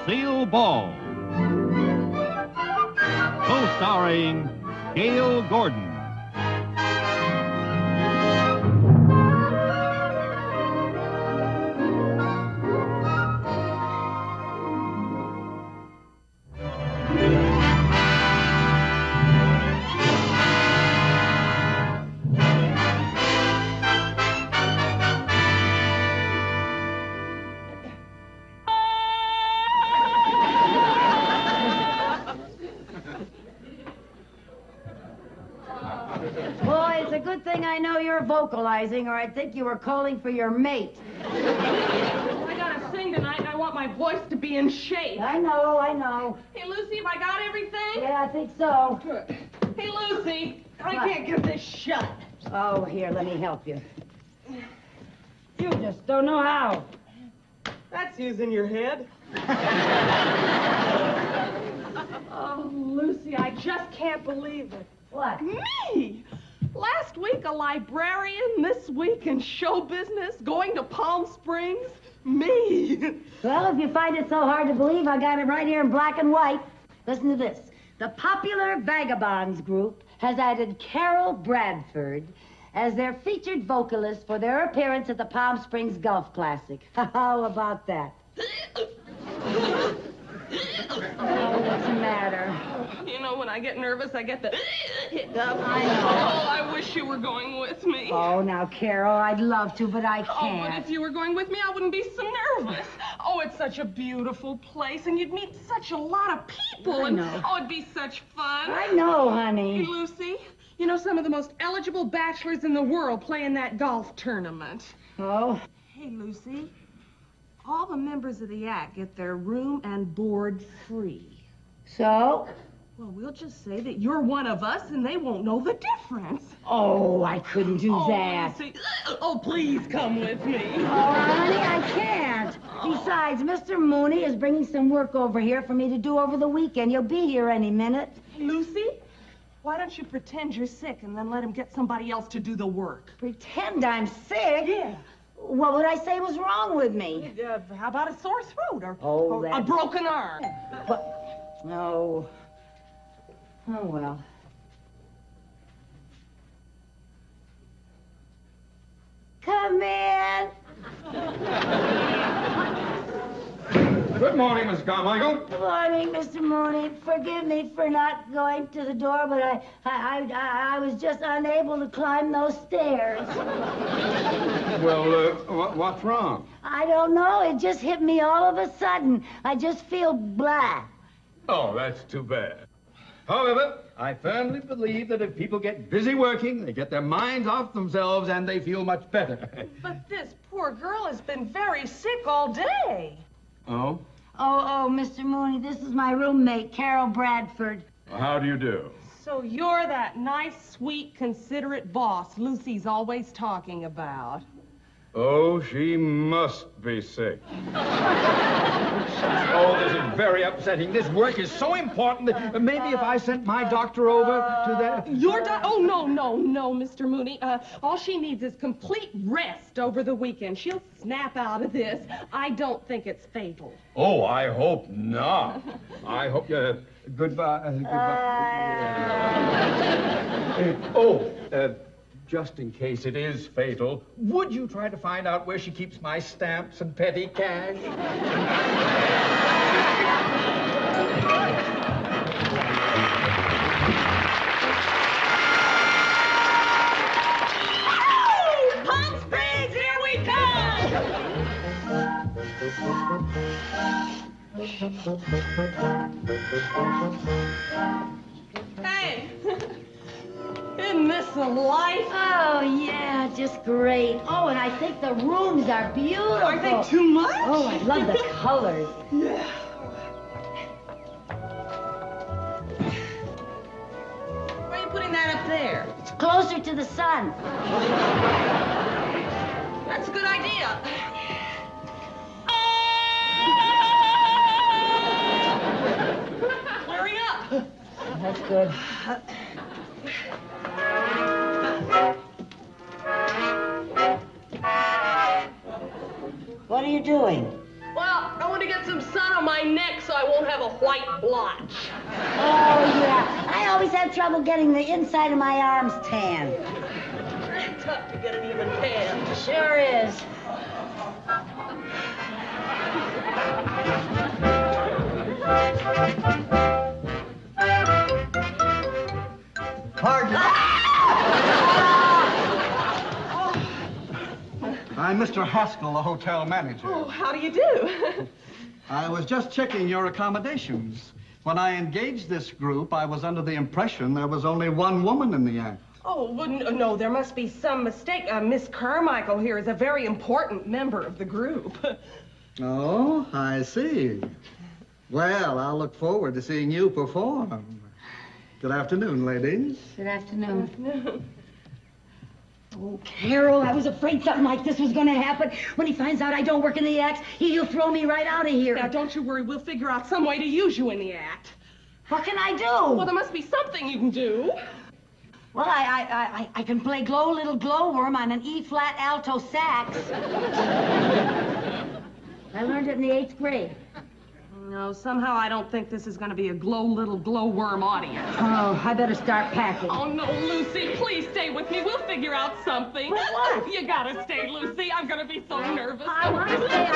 Lucille Ball. Co-starring Gail Gordon. Vocalizing, or I'd think you were calling for your mate. I gotta sing tonight, and I want my voice to be in shape. I know. Hey, Lucy, have I got everything? Yeah, I think so. Good. Hey, Lucy, I can't get this shut. Oh, here, let me help you. You just don't know how. That's using your head. Oh, Lucy, I just can't believe it. What? Me! Last week, a librarian. This week, in show business. Going to Palm Springs. Me. Well, if you find it so hard to believe, I got it right here in black and white. Listen to this. The Popular Vagabonds group has added Carol Bradford as their featured vocalist for their appearance at the Palm Springs Golf Classic. How about that? Oh, what's the matter? You know, when I get nervous, I get the hiccup. I know. Oh, I wish you were going with me. Oh, now, Carol, I'd love to, but I can't. Oh, but if you were going with me, I wouldn't be so nervous. Oh, it's such a beautiful place, and you'd meet such a lot of people. I know. And, oh, it'd be such fun. I know, honey. Hey, Lucy, you know some of the most eligible bachelors in the world play in that golf tournament. Oh? Hey, Lucy. All the members of the act get their room and board free. So? Well, we'll just say that you're one of us and they won't know the difference. Oh, I couldn't do that. Lucy. Oh, please come with me. Oh, honey, I can't. Besides, Mr. Mooney is bringing some work over here for me to do over the weekend. He'll be here any minute. Lucy, why don't you pretend you're sick and then let him get somebody else to do the work? Pretend I'm sick? Yeah. What would I say was wrong with me? How about a sore throat or that's... a broken arm? What? No. Oh, well. Come in. Good morning, Miss Carmichael. Good morning, Mr. Mooney. Forgive me for not going to the door, but I was just unable to climb those stairs. Well, what's wrong? I don't know. It just hit me all of a sudden. I just feel blah. Oh, that's too bad. However, I firmly believe that if people get busy working, they get their minds off themselves and they feel much better. But this poor girl has been very sick all day. Oh? Oh, Mr. Mooney, this is my roommate, Carol Bradford. How do you do? So you're that nice, sweet, considerate boss Lucy's always talking about. Oh, she must be sick. Oh, this is very upsetting. This work is so important that maybe if I sent my doctor over to that... Your doctor? Oh, no, Mr. Mooney. All she needs is complete rest over the weekend. She'll snap out of this. I don't think it's fatal. Oh, I hope not. I hope you... Goodbye. Just in case it is fatal, would you try to find out where she keeps my stamps and petty cash? Palm Springs, here we come! Hey! Isn't this a life? Oh, yeah, just great. Oh, and I think the rooms are beautiful. Are they too much? Oh, I love the colors. Yeah. Why are you putting that up there? It's closer to the sun. That's a good idea. Hurry up. That's good. What are you doing? Well, I want to get some sun on my neck so I won't have a white blotch. Oh, yeah. I always have trouble getting the inside of my arms tan. It's tough to get an even tan. Sure is. Pardon? I'm Mr. Haskell, the hotel manager. Oh, how do you do? I was just checking your accommodations. When I engaged this group, I was under the impression there was only one woman in the act. Oh, no, there must be some mistake. Miss Carmichael here is a very important member of the group. Oh, I see. Well, I'll look forward to seeing you perform. Good afternoon, ladies. Good afternoon. Oh, Carol, I was afraid something like this was going to happen. When he finds out I don't work in the acts, he'll throw me right out of here. Now, don't you worry. We'll figure out some way to use you in the act. What can I do? Well, there must be something you can do. Well, I can play Glow Little Glowworm on an E-flat alto sax. I learned it in the 8th grade. No, somehow I don't think this is going to be a glow little glowworm audience. Oh, I better start packing. Oh, no, Lucy, please stay with me. We'll figure out something. But what? You gotta stay, Lucy. I'm gonna be so nervous. I want to stay.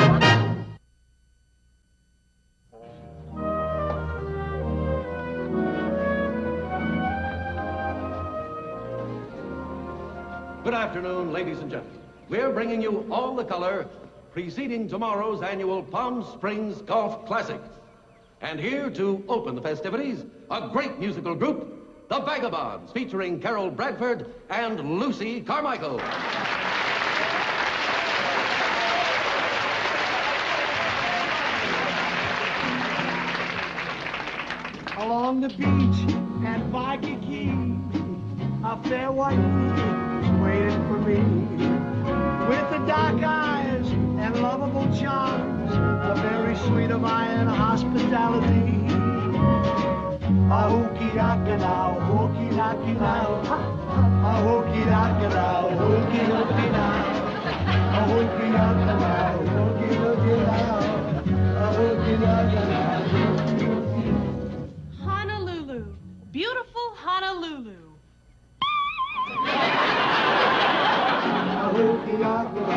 Good afternoon, ladies and gentlemen. We're bringing you all the color preceding tomorrow's annual Palm Springs Golf Classic. And here to open the festivities, a great musical group, the Vagabonds, featuring Carol Bradford and Lucy Carmichael. Along the beach at Wacky, a fair white lady waited for me. With the dark eyes and lovable charms, a very sweet of iron hospitality. A hooky daka now, hooky daka now, a hooky daka now, hooky hooky now, a hooky daka now, hooky hooky now, a hooky daka now. Honolulu. Beautiful Honolulu.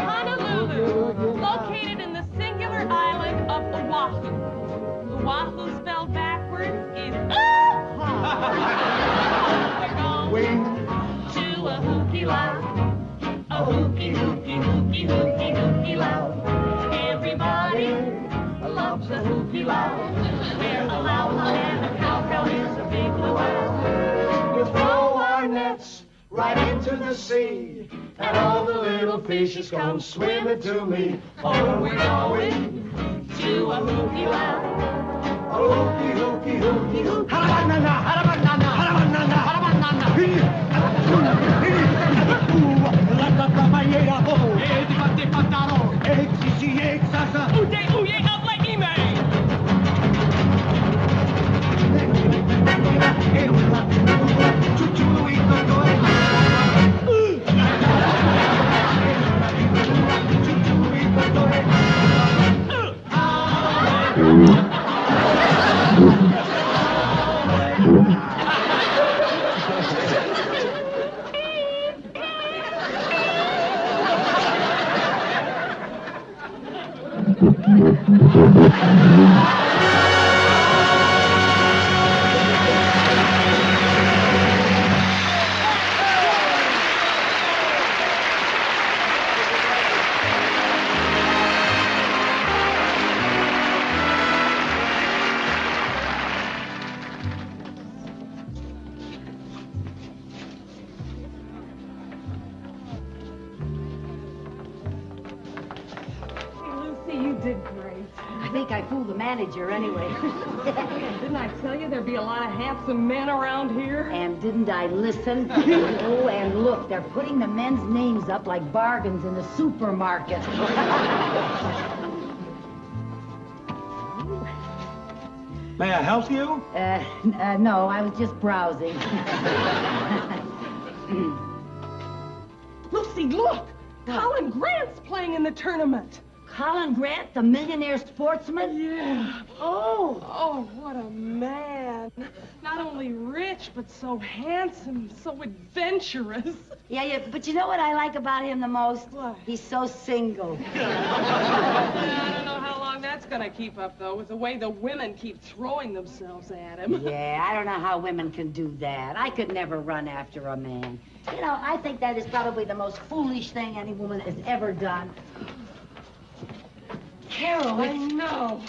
Honolulu, located in the singular island of Oahu. Oahu spelled backward is We're going to a hooky lounge. A hooky, hooky, hooky, hooky, hooky lounge. Everybody loves a hooky lounge. Where a lounge and a cowbell is a big luau. We'll throw our nets right into the sea, and all the little fishes come swimming to me. Oh, we're going to a hooky lounge. A hooky, hooky, hooky, hooky. Harabanana, harabanana, harabanana, harabanana. Uye, uye, up like email. Lucy, you did great. I think I fooled the manager anyway. Didn't I tell you there'd be a lot of handsome men around here? And didn't I listen? Oh, and look, they're putting the men's names up like bargains in the supermarket. May I help you? No, I was just browsing. Lucy, look! Colin Grant's playing in the tournament. Colin Grant, the millionaire sportsman? Yeah. Oh. Oh, what a man. Not only rich, but so handsome, so adventurous. Yeah, but you know what I like about him the most? What? He's so single. I don't know how long that's gonna keep up, though, with the way the women keep throwing themselves at him. Yeah, I don't know how women can do that. I could never run after a man. You know, I think that is probably the most foolish thing any woman has ever done. Carol, I know.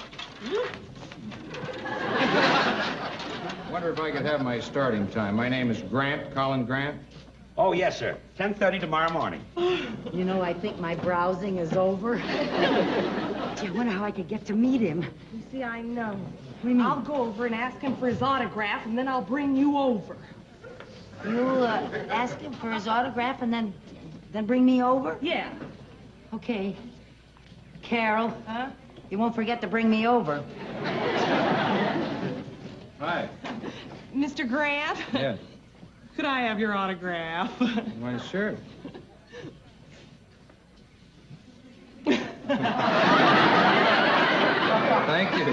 Wonder if I could have my starting time. My name is Grant, Colin Grant. Oh, yes, sir. 10:30 tomorrow morning. You know, I think my browsing is over. Gee, I wonder how I could get to meet him. You see, I know. What do you mean? I'll go over and ask him for his autograph, and then I'll bring you over. You'll ask him for his autograph and then bring me over? Yeah. Okay. Carol. Huh? You won't forget to bring me over. Hi. Mr. Grant? Yes. Could I have your autograph? Why, sure. Thank you.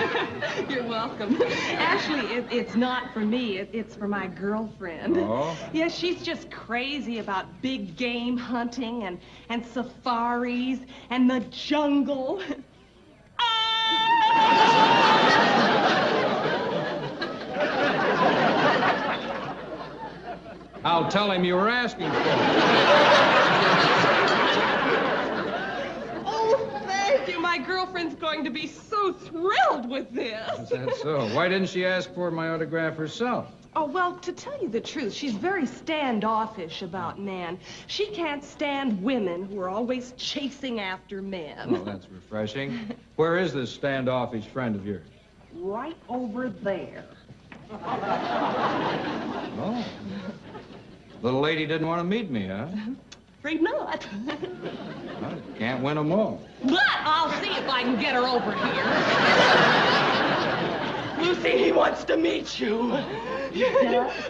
You're welcome. Actually, it's not for me. It's for my girlfriend. Oh? Yes, she's just crazy about big game hunting and safaris and the jungle. I'll tell him you were asking for it. Oh, thank you. My girlfriend's going to be so thrilled with this. Is that so? Why didn't she ask for my autograph herself? Oh, well, to tell you the truth, she's very standoffish about men. She can't stand women who are always chasing after men. Well, that's refreshing. Where is this standoffish friend of yours? Right over there. Oh. Little lady didn't want to meet me, huh? Afraid not. Well, can't win them all. But I'll see if I can get her over here. Lucy, he wants to meet you.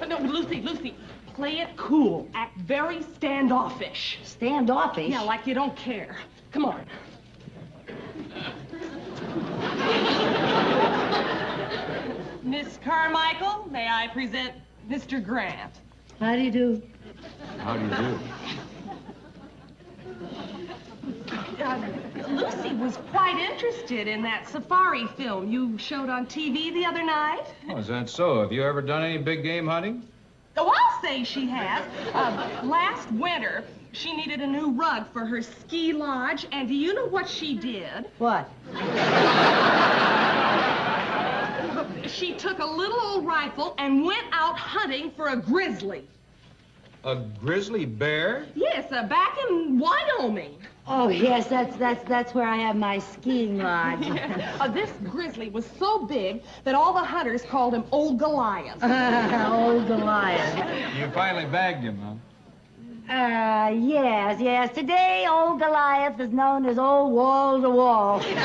No, Lucy, play it cool. Act very standoffish. Standoffish? Yeah, like you don't care. Come on. Miss Carmichael, may I present Mr. Grant? How do you do? How do you do? Lucy was quite interested in that safari film you showed on TV the other night. Oh, is that so? Have you ever done any big game hunting? Oh, I'll say she has. Last winter, she needed a new rug for her ski lodge, and do you know what she did? What? She took a little old rifle and went out hunting for a grizzly. A grizzly bear? Yes, back in Wyoming. Oh, yes, that's where I have my skiing lodge. This grizzly was so big that all the hunters called him Old Goliath. Old Goliath. You finally bagged him, huh? Yes. Today, old Goliath is known as Old Wall to Wall. Doesn't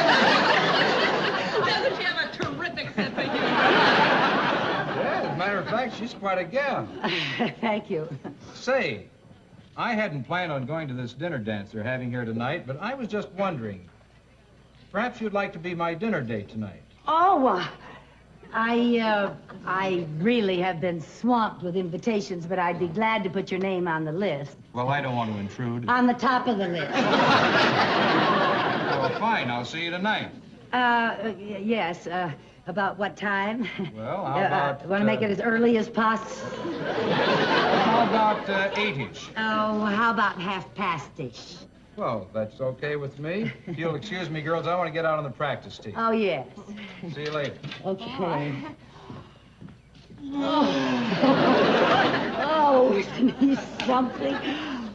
she have a terrific sense of humor? Yeah, as a matter of fact, she's quite a gal. Thank you. Say, I hadn't planned on going to this dinner dance they're having here tonight, but I was just wondering, perhaps you'd like to be my dinner date tonight. Oh, I really have been swamped with invitations, but I'd be glad to put your name on the list. Well, I don't want to intrude. On the top of the list. Well, fine, I'll see you tonight. Yes, about what time? Well, how about... Want to make it as early as possible? How about 8-ish? Oh, how about 1:30-ish? Well, that's okay with me. If you'll excuse me, girls, I want to get out on the practice tee. Oh, yes. See you later. Okay. Oh, isn't he something?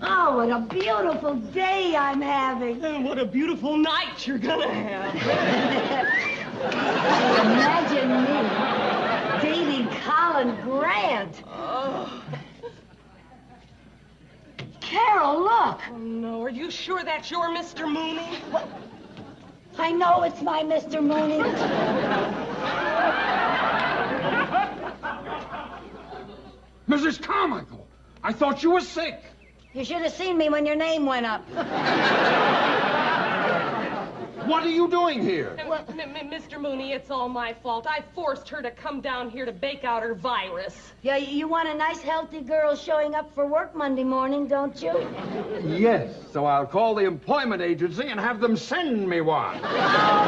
Oh, what a beautiful day I'm having. And what a beautiful night you're gonna have. Imagine me dating Colin Grant. Oh. Carol, look. Oh, no, are you sure that's your Mr. Mooney? What? I know it's my Mr. Mooney. Mrs. Carmichael, I thought you were sick. You should have seen me when your name went up. What are you doing here? Mr. Mooney, it's all my fault. I forced her to come down here to bake out her virus. Yeah, you want a nice, healthy girl showing up for work Monday morning, don't you? Yes, so I'll call the employment agency and have them send me one. Oh,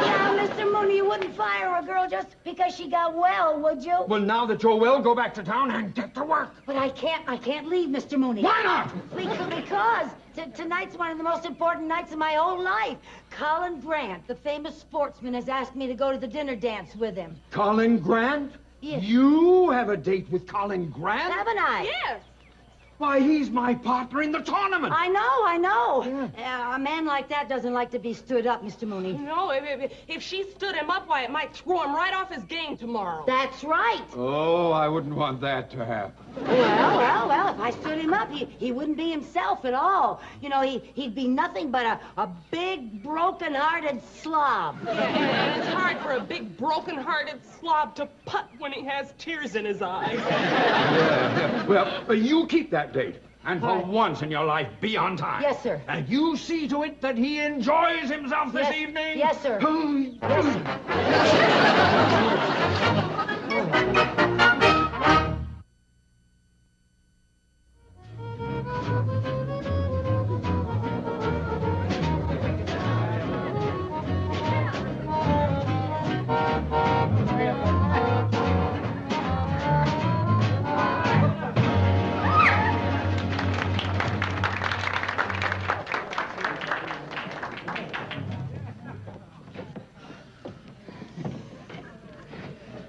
yeah, Mr. Mooney, you wouldn't fire a girl just because she got well, would you? Well, now that you're well, go back to town and get to work. But I can't leave, Mr. Mooney. Why not? Because tonight's one of the most important nights of my whole life. Colin Grant, the famous sportsman, has asked me to go to the dinner dance with him. Colin Grant? Yes. You have a date with Colin Grant? Haven't I? Yes. Why, he's my partner in the tournament. I know. Yeah. A man like that doesn't like to be stood up, Mr. Mooney. No, if she stood him up, why, it might throw him right off his game tomorrow. That's right. Oh, I wouldn't want that to happen. Well, if I stood him up, he wouldn't be himself at all. You know, he'd be nothing but a big, broken-hearted slob. Yeah, and it's hard for a big, broken-hearted slob to putt when he has tears in his eyes. Yeah. Well, you keep that date. And for once in your life, be on time. Yes, sir. And you see to it that he enjoys himself this evening. Yes, sir. Yes, sir.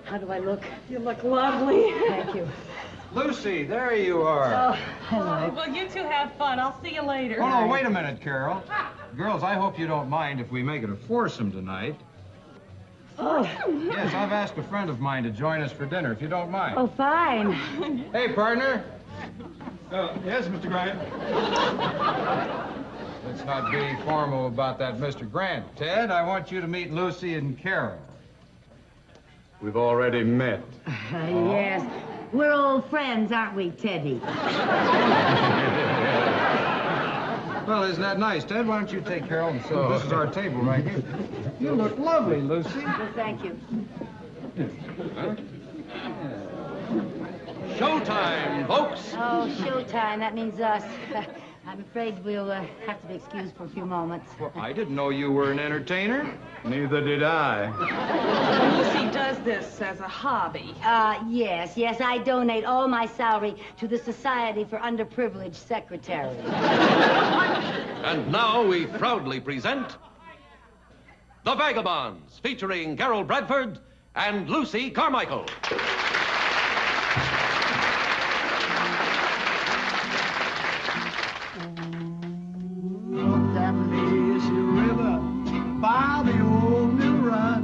How do I look? You look lovely. Thank you. Lucy, there you are. Oh, hello. Well, you two have fun. I'll see you later. Oh, no, wait a minute, Carol. Girls, I hope you don't mind if we make it a foursome tonight. Oh. Yes, I've asked a friend of mine to join us for dinner, if you don't mind. Oh, fine. Hey, partner. Yes, Mr. Grant. Let's not be formal about that, Mr. Grant. Ted, I want you to meet Lucy and Carol. We've already met. Yes. We're old friends, aren't we, Teddy? Well, isn't that nice, Ted? Why don't you take Carol and so this is our table right here. You look lovely, Lucy. Well, thank you. Showtime, folks. Oh, showtime. That means us. I'm afraid we'll have to be excused for a few moments. Well, I didn't know you were an entertainer. Neither did I. Lucy does this as a hobby. Yes. I donate all my salary to the Society for Underprivileged Secretaries. And now we proudly present The Vagabonds, featuring Carol Bradford and Lucy Carmichael. That lazy river by the old mill run.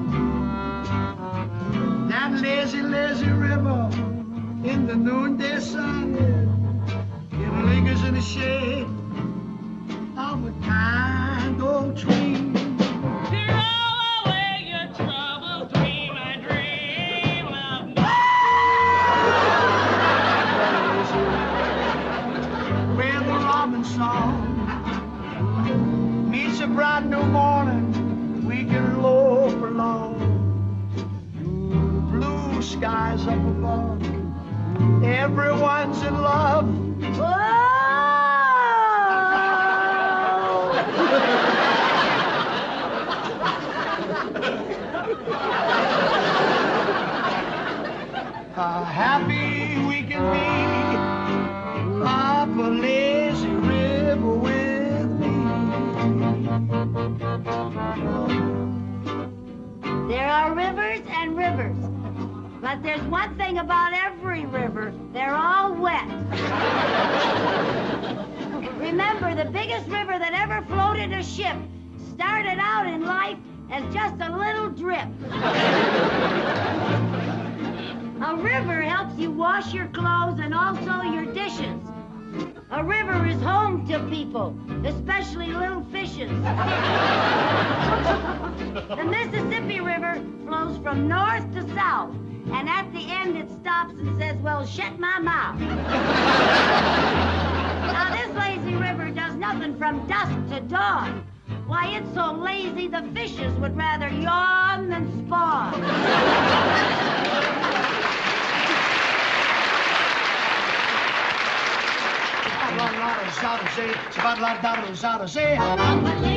That lazy, lazy river in the noonday sun. It lingers in the shade of a kind old tree. Where the robin song meets a bright new morning, we can loaf along. Blue skies up above, everyone's in love. How happy we can be up a lazy river with me. There are rivers and rivers. But there's one thing about every river. They're all wet. Remember, the biggest river that ever floated a ship started out in life as just a little drip. A river helps you wash your clothes and also your dishes. A river is home to people, especially little fishes. The Mississippi River flows from north to south, and at the end it stops and says, well, shut my mouth. Now, this lazy river does nothing from dusk to dawn, Why, it's so lazy the fishes would rather yawn than spawn. Say,